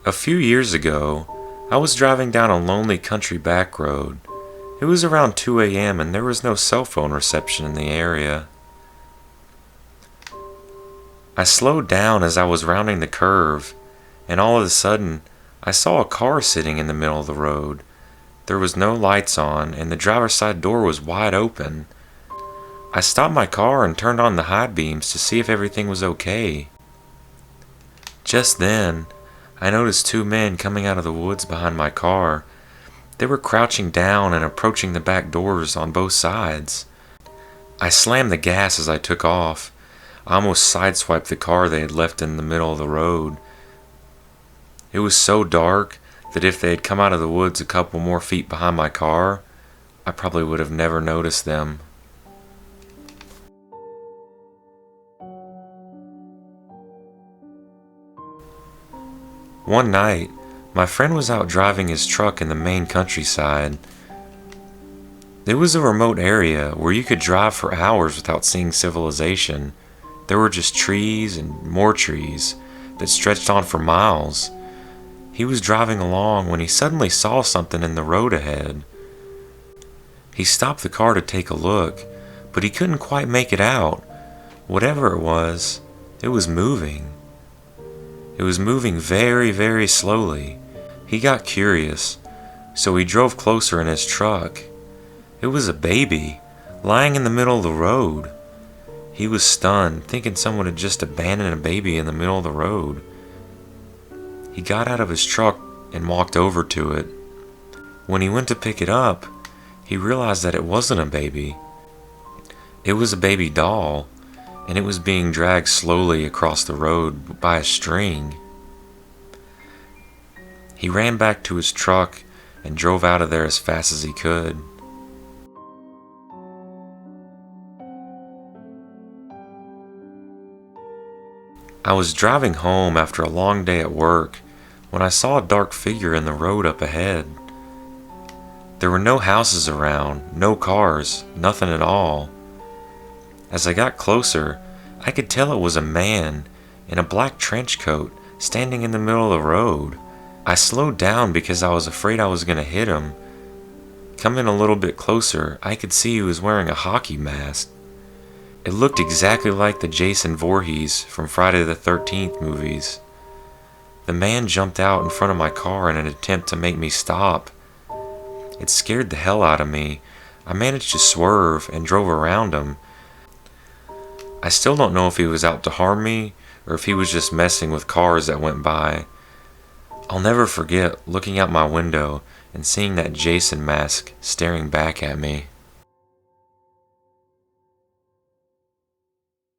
A few years ago, I was driving down a lonely country back road. It was around 2 a.m. and there was no cell phone reception in the area. I slowed down as I was rounding the curve, and all of a sudden, I saw a car sitting in the middle of the road. There was no lights on, and the driver's side door was wide open. I stopped my car and turned on the high beams to see if everything was okay. Just then, I noticed two men coming out of the woods behind my car. They were crouching down and approaching the back doors on both sides. I slammed the gas as I took off. I almost sideswiped the car they had left in the middle of the road. It was so dark that if they had come out of the woods a couple more feet behind my car, I probably would have never noticed them. One night, my friend was out driving his truck in the Maine countryside. It was a remote area where you could drive for hours without seeing civilization. There were just trees and more trees that stretched on for miles. He was driving along when he suddenly saw something in the road ahead. He stopped the car to take a look, but he couldn't quite make it out. Whatever it was moving. It was moving very, very slowly. He got curious, so he drove closer in his truck. It was a baby, lying in the middle of the road. He was stunned, thinking someone had just abandoned a baby in the middle of the road. He got out of his truck and walked over to it. When he went to pick it up, he realized that it wasn't a baby. It was a baby doll, and it was being dragged slowly across the road by a string. He ran back to his truck and drove out of there as fast as he could. I was driving home after a long day at work when I saw a dark figure in the road up ahead. There were no houses around, no cars, nothing at all. As I got closer, I could tell it was a man in a black trench coat standing in the middle of the road. I slowed down because I was afraid I was going to hit him. Coming a little bit closer, I could see he was wearing a hockey mask. It looked exactly like the Jason Voorhees from Friday the 13th movies. The man jumped out in front of my car in an attempt to make me stop. It scared the hell out of me. I managed to swerve and drove around him. I still don't know if he was out to harm me or if he was just messing with cars that went by. I'll never forget looking out my window and seeing that Jason mask staring back at me.